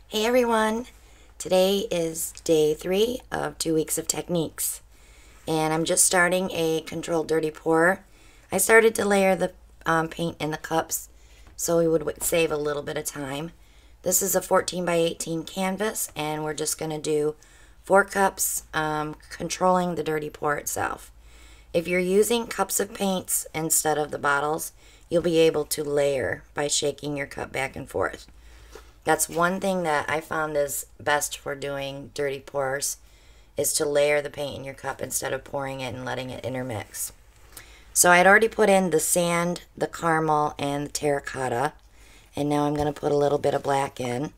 Hey everyone! Today is day 3 of 2 weeks of techniques, and I'm just starting a controlled dirty pour. I started to layer the paint in the cups so we would save a little bit of time. This is a 14 by 18 canvas, and we're just going to do 4 cups controlling the dirty pour itself. If you're using cups of paints instead of the bottles, you'll be able to layer by shaking your cup back and forth. That's one thing that I found is best for doing dirty pours, is to layer the paint in your cup instead of pouring it and letting it intermix. So I had already put in the sand, the caramel, and the terracotta, and now I'm going to put a little bit of black in.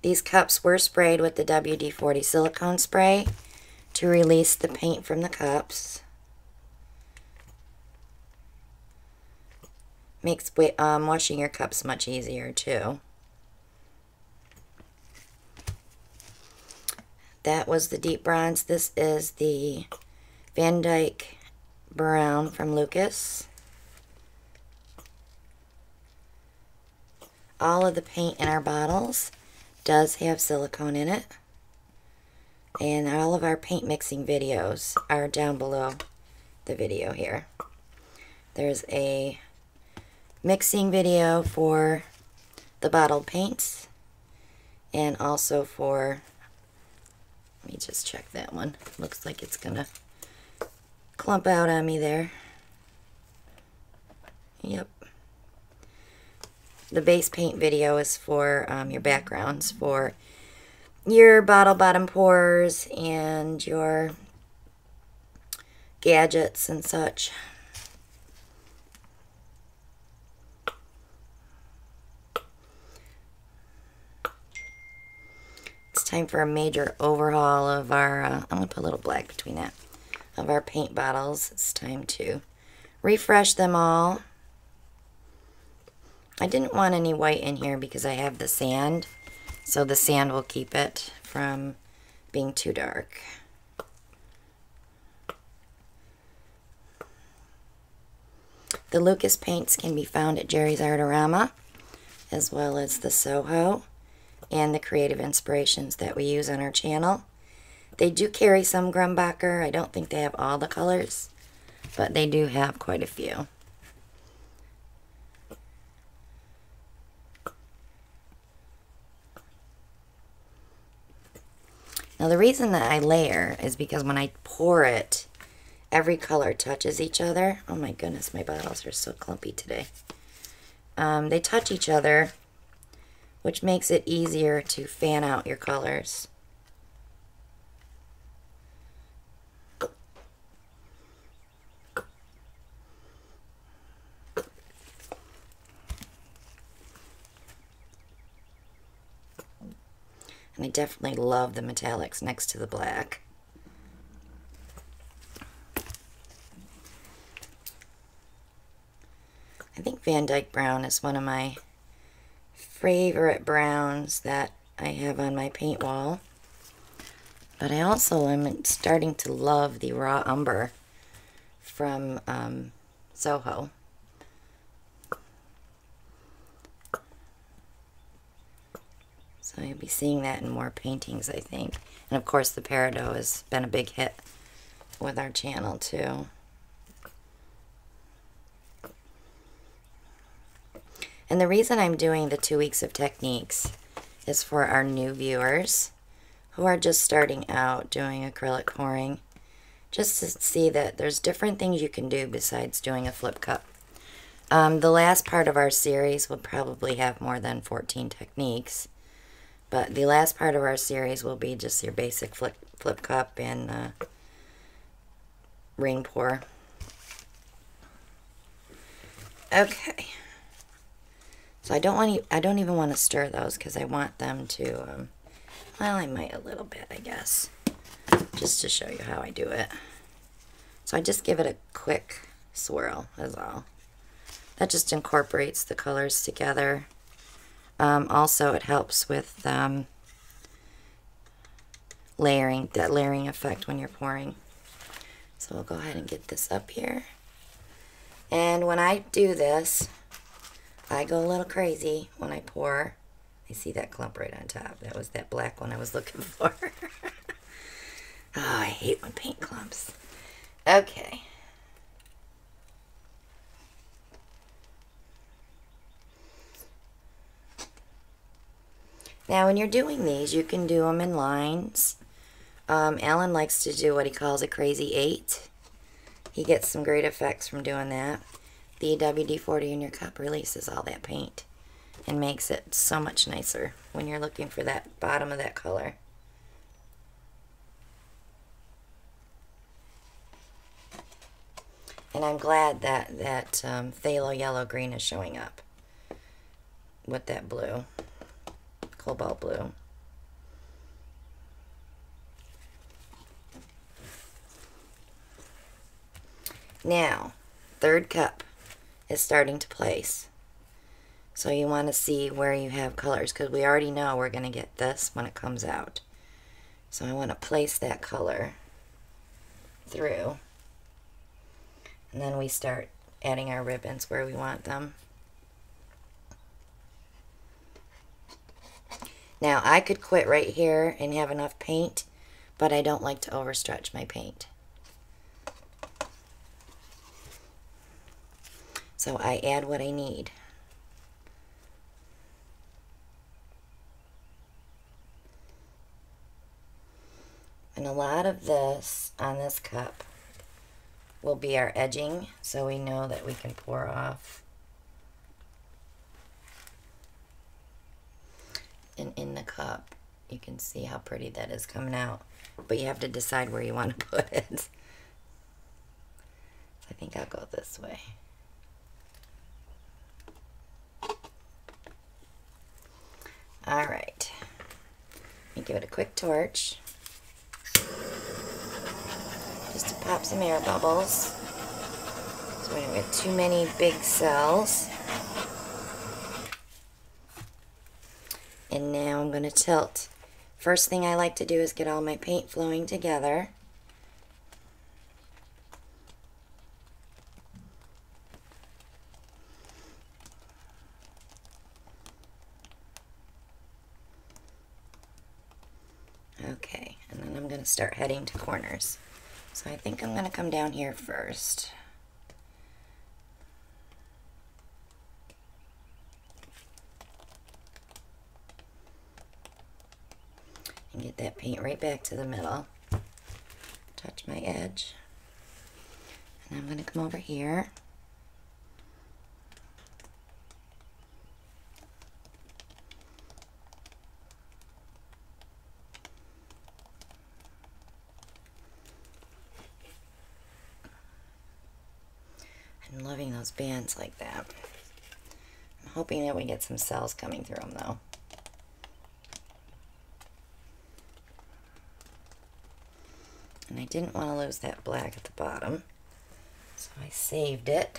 These cups were sprayed with the WD-40 silicone spray to release the paint from the cups. Makes washing your cups much easier too. That was the deep bronze. This is the Van Dyke brown from Lucas. All of the paint in our bottles does have silicone in it. And all of our paint mixing videos are down below the video here. There's a mixing video for the bottled paints, and also for, let me just check that one. Looks like it's gonna clump out on me there. Yep. The base paint video is for your backgrounds, for your bottle bottom pours and your gadgets and such. Time for a major overhaul of our, I'm going to put a little black between that, of our paint bottles. It's time to refresh them all. I didn't want any white in here because I have the sand, so the sand will keep it from being too dark. The Lucas paints can be found at Jerry's Artorama, as well as the Soho and the Creative Inspirations that we use on our channel. They do carry some Grumbacher. I don't think they have all the colors, but they do have quite a few. Now the reason that I layer is because when I pour it, every color touches each other. Oh my goodness, my bottles are so clumpy today. They touch each other, which makes it easier to fan out your colors. And I definitely love the metallics next to the black. I think Van Dyke Brown is one of my favorite browns that I have on my paint wall. But I also am starting to love the raw umber from Soho. So you'll be seeing that in more paintings, I think. And of course the Peridot has been a big hit with our channel too. And the reason I'm doing the 2 weeks of techniques is for our new viewers who are just starting out doing acrylic pouring, just to see that there's different things you can do besides doing a flip cup. The last part of our series will probably have more than 14 techniques, but the last part of our series will be just your basic flip cup and ring pour. Okay. So I don't even want to stir those because I want them to, well, I might a little bit, I guess, just to show you how I do it. So I just give it a quick swirl, is all. That just incorporates the colors together. Also, it helps with layering, that layering effect when you're pouring. So we'll go ahead and get this up here. And when I do this, I go a little crazy when I pour. I see that clump right on top. That was that black one I was looking for. Oh, I hate when paint clumps. Okay. Now, when you're doing these, you can do them in lines. Alan likes to do what he calls a crazy 8. He gets some great effects from doing that. The WD-40 in your cup releases all that paint and makes it so much nicer when you're looking for that bottom of that color. And I'm glad that phthalo yellow green is showing up with that blue, cobalt blue. Now, third cup is starting to place. So you want to see where you have colors, because we already know we're going to get this when it comes out. So I want to place that color through. And then we start adding our ribbons where we want them. Now, I could quit right here and have enough paint, but I don't like to overstretch my paint. So I add what I need. And a lot of this on this cup will be our edging, so we know that we can pour off. And in the cup, you can see how pretty that is coming out. But you have to decide where you want to put it. I think I'll go this way. Alright. Let me give it a quick torch. Just to pop some air bubbles. So we don't get too many big cells. And now I'm going to tilt. First thing I like to do is get all my paint flowing together. Okay, and then I'm going to start heading to corners. So I think I'm going to come down here first. And get that paint right back to the middle. Touch my edge. And I'm going to come over here. I'm loving those bands like that. I'm hoping that we get some cells coming through them though. And I didn't want to lose that black at the bottom, so I saved it.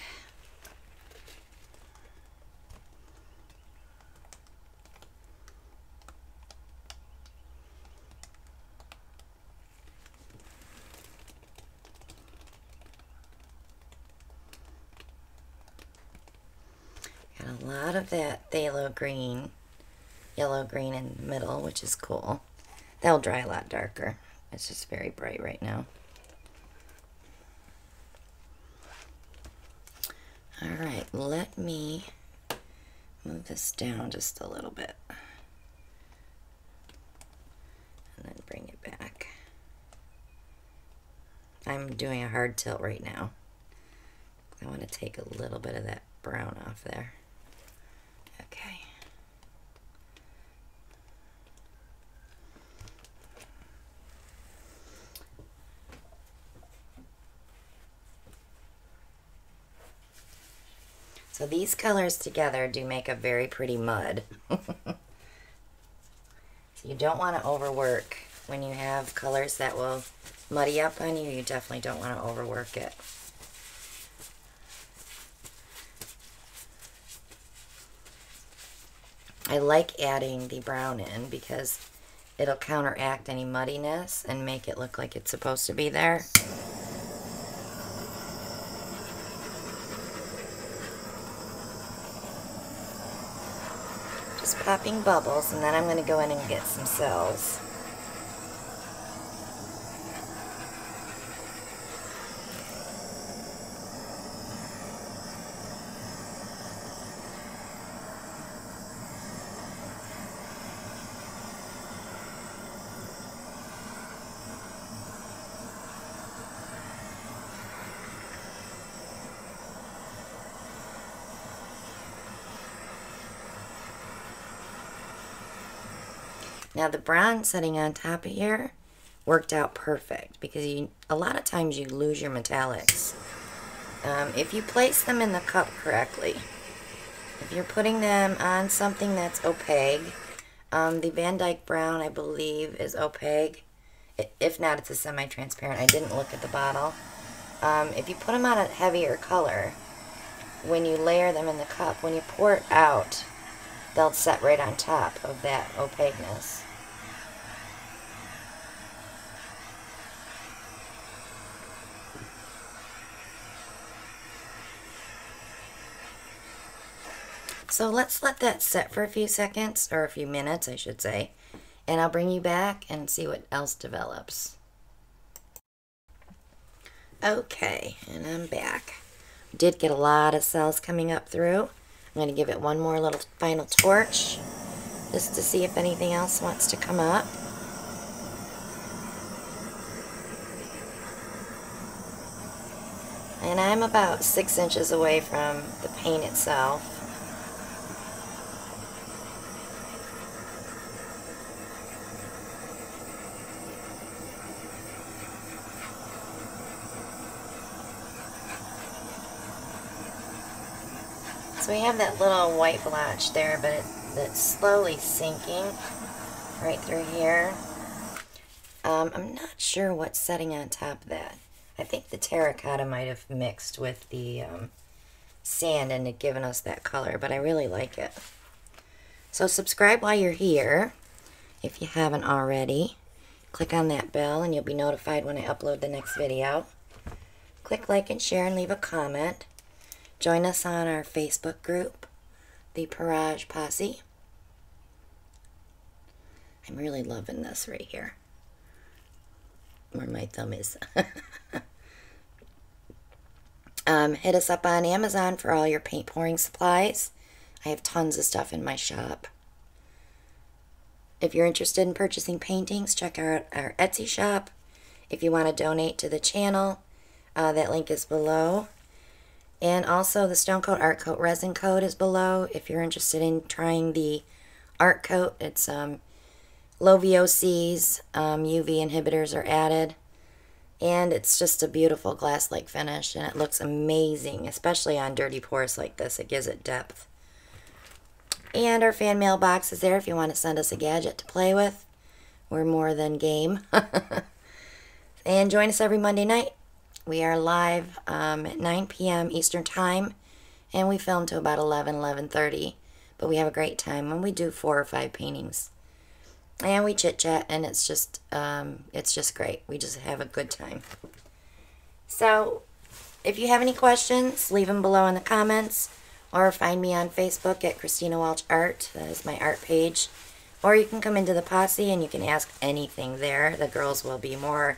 Got a lot of that phthalo green, yellow green in the middle, which is cool. That'll dry a lot darker. It's just very bright right now. Alright, let me move this down just a little bit. And then bring it back. I'm doing a hard tilt right now. I want to take a little bit of that brown off there. Okay. So these colors together do make a very pretty mud. So you don't want to overwork. When you have colors that will muddy up on you, you definitely don't want to overwork it. I like adding the brown in because it'll counteract any muddiness and make it look like it's supposed to be there. Just popping bubbles, and then I'm going to go in and get some cells. Now the bronze sitting on top of here worked out perfect because a lot of times you lose your metallics. If you place them in the cup correctly, if you're putting them on something that's opaque, the Van Dyke brown I believe is opaque. If not, it's a semi-transparent. I didn't look at the bottle. If you put them on a heavier color, when you layer them in the cup, when you pour it out, they'll set right on top of that opaqueness. So let's let that set for a few seconds, or a few minutes I should say, and I'll bring you back and see what else develops. Okay, and I'm back. Did get a lot of cells coming up through. I'm going to give it one more little final torch just to see if anything else wants to come up. And I'm about 6 inches away from the paint itself. So we have that little white blotch there, but it's slowly sinking right through here. I'm not sure what's setting on top of that. I think the terracotta might have mixed with the sand and it given us that color, but I really like it. So subscribe while you're here, if you haven't already. Click on that bell and you'll be notified when I upload the next video. Click like and share and leave a comment. Join us on our Facebook group, the Parage Posse. I'm really loving this right here, where my thumb is. Hit us up on Amazon for all your paint pouring supplies. I have tons of stuff in my shop. If you're interested in purchasing paintings, check out our Etsy shop. If you want to donate to the channel, that link is below. And also the Stone Coat Art Coat resin code is below if you're interested in trying the art coat. It's low VOCs, UV inhibitors are added, and it's just a beautiful glass-like finish, and it looks amazing, especially on dirty pours like this. It gives it depth. And our fan mail box is there if you want to send us a gadget to play with. We're more than game. And join us every Monday night. We are live at 9 p.m. Eastern Time, and we film to about 11:30. But we have a great time, and we do 4 or 5 paintings. And we chit-chat, and it's just great. We just have a good time. So, if you have any questions, leave them below in the comments, or find me on Facebook at Christina Welch Art. That is my art page. Or you can come into the posse, and you can ask anything there. The girls will be more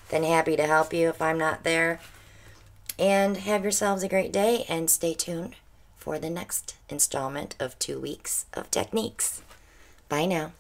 than happy to help you if I'm not there. And have yourselves a great day, and stay tuned for the next installment of 2 weeks of techniques. Bye now.